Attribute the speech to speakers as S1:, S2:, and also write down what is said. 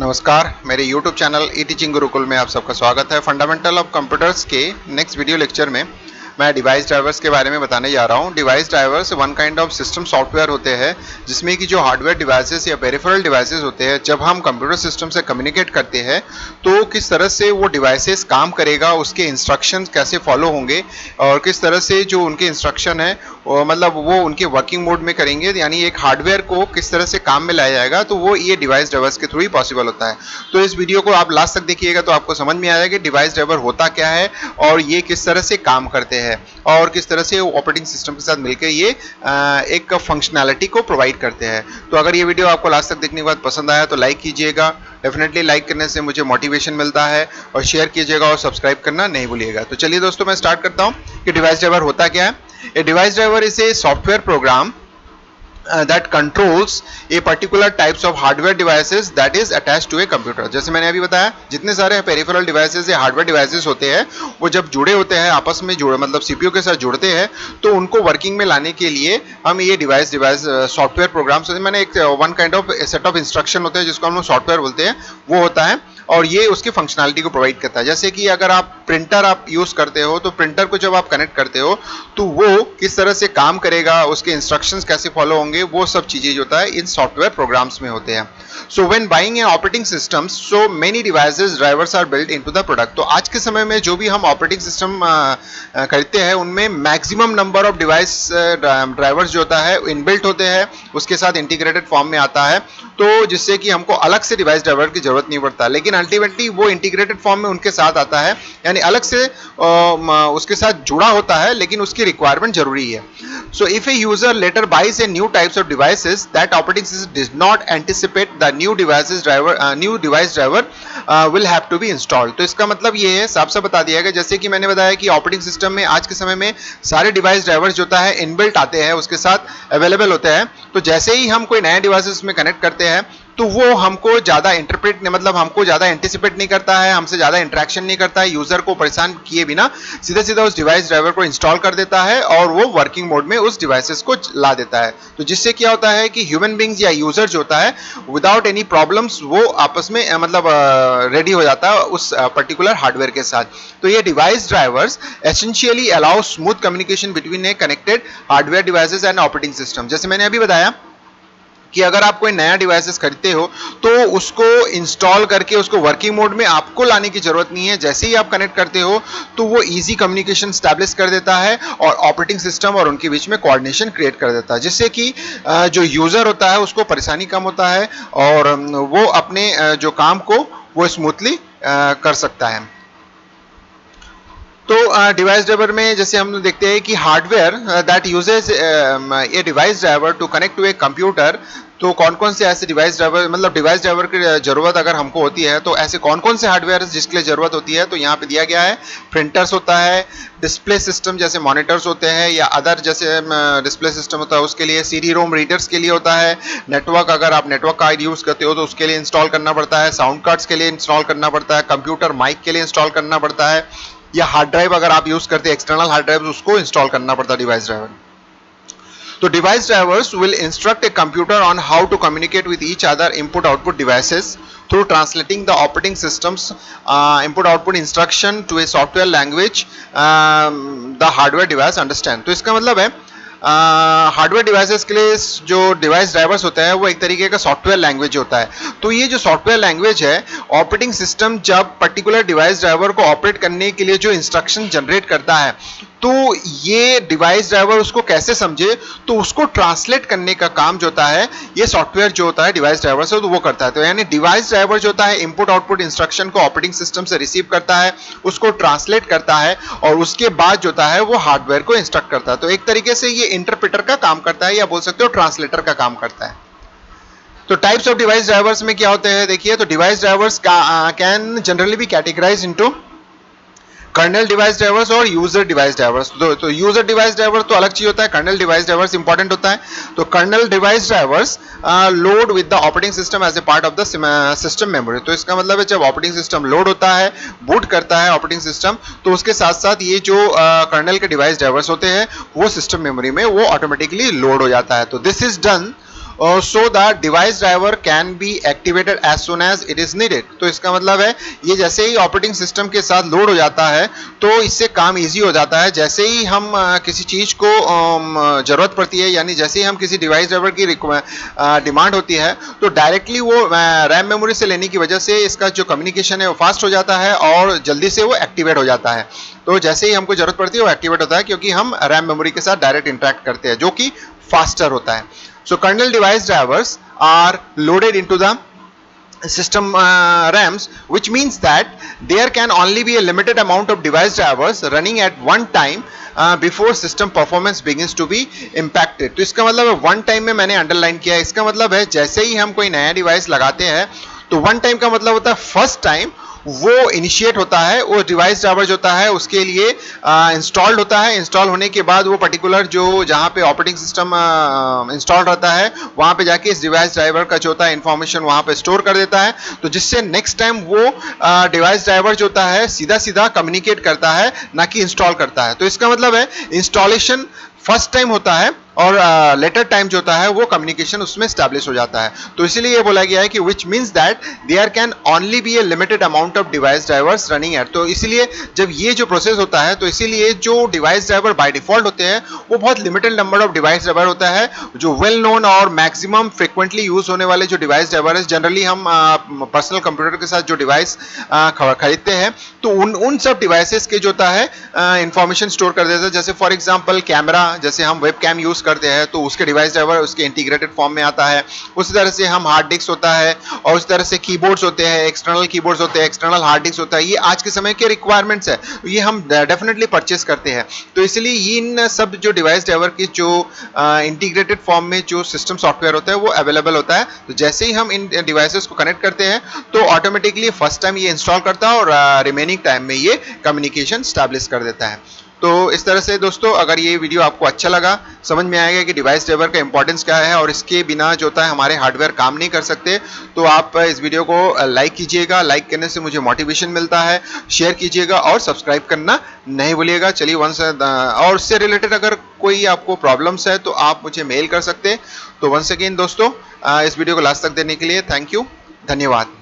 S1: नमस्कार, मेरे YouTube channel ई teaching Gurukul में आप सबका स्वागत है। फंडामेंटल ऑफ कंप्यूटर्स के नेक्स्ट वीडियो लेक्चर में मैं डिवाइस ड्राइवर्स के बारे में बताने जा रहा हूं। Device drivers one kind of system software होते हैं जिसमें कि जो हार्डवेयर डिवाइसेस या पेरिफेरल डिवाइसेस होते हैं, जब हम कंप्यूटर सिस्टम से कम्युनिकेट करते हैं तो किस तरह से वो डिवाइसेस काम करेगा, उसके इंस्ट्रक्शंस कैसे फॉलो होंगे और किस तरह से जो उनके इंस्ट्रक्शन है मतलब वो उनके वर्किंग मोड में करेंगे, यानी एक हार्डवेयर को किस तरह से काम में लाया जाएगा, तो वो ये डिवाइस ड्राइवर्स के थ्रू ही पॉसिबल होता है। तो इस वीडियो को आप लास्ट तक देखिएगा तो आपको समझ में आएगा कि डिवाइस ड्राइवर होता क्या है और ये किस तरह से काम करते हैं और किस तरह से ऑपरेटिंग सिस्टम के साथ मिलकर ये एक फंक्शनैलिटी को प्रोवाइड करते हैं। तो अगर ये वीडियो आपको लास्ट तक देखने के बाद पसंद आया तो लाइक कीजिएगा, डेफिनेटली लाइक करने से मुझे मोटिवेशन मिलता है, और शेयर कीजिएगा और सब्सक्राइब करना नहीं भूलिएगा। तो चलिए दोस्तों, मैं स्टार्ट करता हूँ कि डिवाइस ड्राइवर होता क्या है। A device driver is a software program that controls a particular types of hardware devices that is attached to a computer। जैसे मैंने अभी बताया, जितने सारे पेरिफेरल डिवाइसेस या हार्डवेयर डिवाइसेस होते हैं वो जब जुड़े होते हैं, आपस में जुड़े मतलब सीपीयू के साथ जुड़ते हैं, तो उनको वर्किंग में लाने के लिए हम ये डिवाइस सॉफ्टवेयर प्रोग्राम्स, मैंने एक one kind of set of instruction होते हैं जिसको हम लोग सॉफ्टवेयर बोलते हैं, वो होता है और ये उसकी फंक्शनैलिटी को प्रोवाइड करता है। जैसे कि अगर आप प्रिंटर आप यूज करते हो तो प्रिंटर को जब आप कनेक्ट करते हो तो वो किस तरह से काम करेगा, उसके इंस्ट्रक्शंस कैसे फॉलो होंगे, वो सब चीजें जो होता है इन सॉफ्टवेयर प्रोग्राम्स में होते हैं। So when buying an operating system, so many devices drivers are built into the product. तो आज के समय में जो भी हम ऑपरेटिंग सिस्टम खरीदते हैं उनमें maximum number of device drivers जो होता है इनबिल्ट होते हैं, उसके साथ इंटीग्रेटेड फॉर्म में आता है, तो जिससे कि हमको अलग से डिवाइस ड्राइवर की जरूरत नहीं पड़ता। लेकिन अल्टीमेटली वो इंटीग्रेटेड फॉर्म में उनके साथ आता है, यानी अलग से उसके साथ जुड़ा होता है, लेकिन उसकी रिक्वायरमेंट जरूरी है। So if a user later buys a new types of devices, that operating system does not anticipate the new device driver will have to be installed. तो इसका मतलब ये है, साफ साफ बता दिया गया, जैसे कि मैंने बताया कि ऑपरेटिंग सिस्टम में आज के समय में सारे डिवाइस ड्राइवर्स जो होता है इनबिल्ट आते हैं, उसके साथ अवेलेबल होते हैं। तो जैसे ही हम कोई नया डिवाइस में कनेक्ट करते हैं तो वो हमको ज़्यादा इंटरप्रेट मतलब हमको ज़्यादा एंटिसिपेट नहीं करता है, हमसे ज़्यादा इंटरेक्शन नहीं करता है, यूज़र को परेशान किए बिना सीधा सीधा उस डिवाइस ड्राइवर को इंस्टॉल कर देता है और वो वर्किंग मोड में उस डिवाइसेस को ला देता है। तो जिससे क्या होता है कि ह्यूमन बींग्स या यूज़र जो होता है विदाउट एनी प्रॉब्लम्स वो आपस में मतलब रेडी हो जाता है उस पर्टिकुलर हार्डवेयर के साथ। तो ये device drivers essentially allow smooth communication between A connected hardware devices and operating system. जैसे मैंने अभी बताया कि अगर आप कोई नया डिवाइसेस खरीदते हो तो उसको इंस्टॉल करके उसको वर्किंग मोड में आपको लाने की जरूरत नहीं है। जैसे ही आप कनेक्ट करते हो तो वो इजी कम्युनिकेशन स्टैब्लिश कर देता है और ऑपरेटिंग सिस्टम और उनके बीच में कोऑर्डिनेशन क्रिएट कर देता है, जिससे कि जो यूजर होता है उसको परेशानी कम होता है और वो अपने जो काम को वो स्मूथली कर सकता है। तो डिवाइस ड्राइवर में जैसे हम देखते हैं कि hardware that uses a device driver to connect to a computer. तो कौन कौन से ऐसे डिवाइस ड्राइवर मतलब डिवाइस ड्राइवर की जरूरत अगर हमको होती है तो ऐसे कौन कौन से हार्डवेयर जिसके लिए जरूरत होती है, तो यहाँ पे दिया गया है। प्रिंटर्स होता है, डिस्प्ले सिस्टम जैसे मॉनिटर्स होते हैं या अदर जैसे डिस्प्ले सिस्टम होता है उसके लिए, सीडी रोम रीडर्स के लिए होता है, नेटवर्क अगर आप नेटवर्क कार्ड यूज करते हो तो उसके लिए इंस्टॉल करना पड़ता है, साउंड कार्ड्स के लिए इंस्टॉल करना पड़ता है, कंप्यूटर माइक के लिए इंस्टॉल करना पड़ता है, या हार्ड ड्राइव अगर आप यूज करते हैं एक्सटर्नल हार्ड ड्राइव उसको इंस्टॉल करना पड़ता है डिवाइस ड्राइवर। तो device drivers will instruct a computer on how to communicate with each other input output devices through translating the operating system's input output instruction to a software language the hardware device understand। तो इसका मतलब है hardware devices के लिए जो device drivers होता है वो एक तरीके का सॉफ्टवेयर लैंग्वेज होता है। तो ये जो सॉफ्टवेयर लैंग्वेज है, ऑपरेटिंग सिस्टम जब पर्टिकुलर डिवाइस ड्राइवर को ऑपरेट करने के लिए जो इंस्ट्रक्शन जनरेट करता है तो ये डिवाइस ड्राइवर उसको कैसे समझे, तो उसको ट्रांसलेट करने का काम जो होता है ये सॉफ्टवेयर जो होता है डिवाइस ड्राइवर से तो वो करता है। तो यानी डिवाइस ड्राइवर जो होता है इनपुट आउटपुट इंस्ट्रक्शन को ऑपरेटिंग सिस्टम से रिसीव करता है, उसको ट्रांसलेट करता है और उसके बाद जो होता है वो हार्डवेयर को इंस्ट्रक्ट करता है। तो एक तरीके से ये इंटरप्रेटर का काम करता है या बोल सकते हो ट्रांसलेटर का काम करता है। तो टाइप्स ऑफ डिवाइस ड्राइवर्स में क्या होते हैं देखिए, तो device drivers can generally be categorized into kernel device drivers और यूजर डिवाइस ड्राइवर्स। तो यूजर डिवाइस ड्राइवर तो अलग चीज होता है, कर्नल डिवाइस ड्राइवर्स इंपॉर्टेंट होता है। तो kernel device drivers load with the operating system as a part of the system memory. तो इसका मतलब है जब ऑपरेटिंग सिस्टम लोड होता है, बूट करता है ऑपरेटिंग सिस्टम, तो उसके साथ साथ ये जो कर्नल के डिवाइस ड्राइवर्स होते हैं वो सिस्टम मेमोरी में वो ऑटोमेटिकली लोड हो जाता है। तो this is done so the device driver can be activated as soon as it is needed. तो इसका मतलब है ये जैसे ही ऑपरेटिंग सिस्टम के साथ लोड हो जाता है तो इससे काम इजी हो जाता है। जैसे ही हम किसी चीज को जरूरत पड़ती है, यानी जैसे ही हम किसी डिवाइस ड्राइवर की डिमांड होती है तो डायरेक्टली वो रैम मेमोरी से लेने की वजह से इसका जो कम्युनिकेशन है वो फास्ट हो जाता है और जल्दी से वो एक्टिवेट हो जाता है। तो जैसे ही हमको जरूरत पड़ती है वो एक्टिवेट होता है, क्योंकि हम रैम मेमोरी के साथ डायरेक्ट इंटरेक्ट करते हैं, जो कि फास्टर होता है। So kernel device drivers are loaded into the system RAMs, which means that there can only be a limited amount of device drivers running at one time before system performance begins to be impacted। तो इसका मतलब है one time में मैंने underline किया है। इसका मतलब है जैसे ही हम कोई नया डिवाइस लगाते हैं तो वन टाइम का मतलब होता है फर्स्ट टाइम वो इनिशिएट होता है, वो डिवाइस ड्राइवर जो होता है उसके लिए इंस्टॉल्ड होता है। इंस्टॉल होने के बाद वो पर्टिकुलर जो जहाँ पे ऑपरेटिंग सिस्टम इंस्टॉल रहता है वहाँ पे जाके इस डिवाइस ड्राइवर का जो होता है इंफॉर्मेशन वहाँ पे स्टोर कर देता है। तो जिससे नेक्स्ट टाइम वो डिवाइस ड्राइवर जो होता है सीधा सीधा कम्युनिकेट करता है, ना कि इंस्टॉल करता है। तो इसका मतलब है इंस्टॉलेशन फर्स्ट टाइम होता है और लेटर टाइम जो होता है वो कम्युनिकेशन उसमें स्टैब्लिश हो जाता है। तो इसीलिए ये बोला गया है कि which means that there can only be a limited amount of device drivers running at. तो इसीलिए जब ये जो प्रोसेस होता है तो इसीलिए जो डिवाइस ड्राइवर बाय डिफॉल्ट होते हैं वो बहुत limited number of device driver होता है। जो वेल नोन और मैक्सिमम फ्रिक्वेंटली यूज होने वाले जो डिवाइस ड्राइवर है, जनरली हम पर्सनल कंप्यूटर के साथ जो डिवाइस खरीदते हैं तो उन सब डिवाइसेस के जो होता है इंफॉर्मेशन स्टोर कर देता है। जैसे फॉर एग्जाम्पल कैमरा, जैसे हम वेब कैम यूज करते हैं तो उसके डिवाइस ड्राइवर उसके इंटीग्रेटेड फॉर्म में आता है। उसी तरह से हम हार्ड डिस्क होता है और उस तरह से कीबोर्ड्स होते हैं, एक्सटर्नल कीबोर्ड्स होते हैं, एक्सटर्नल हार्ड डिस्क होता है। ये आज के समय के रिक्वायरमेंट्स है, ये हम डेफिनेटली परचेस करते हैं। तो इसलिए इन सब जो डिवाइस ड्राइवर की जो इंटीग्रेटेड फॉर्म में जो सिस्टम सॉफ्टवेयर होता है वो अवेलेबल होता है। तो जैसे ही हम इन डिवाइसेस को कनेक्ट करते हैं तो ऑटोमेटिकली फर्स्ट टाइम ये इंस्टॉल करता है और रिमेनिंग टाइम में ये कम्युनिकेशन स्टैब्लिश कर देता है। तो इस तरह से दोस्तों अगर ये वीडियो आपको अच्छा लगा, समझ में आएगा कि डिवाइस ड्राइवर का इंपॉर्टेंस क्या है और इसके बिना जो होता है हमारे हार्डवेयर काम नहीं कर सकते, तो आप इस वीडियो को लाइक कीजिएगा। लाइक करने से मुझे मोटिवेशन मिलता है। शेयर कीजिएगा और सब्सक्राइब करना नहीं भूलिएगा। चलिए और इससे रिलेटेड अगर कोई आपको प्रॉब्लम्स है तो आप मुझे मेल कर सकते हैं। तो वंस अगेन दोस्तों इस वीडियो को लास्ट तक देने के लिए थैंक यू, धन्यवाद।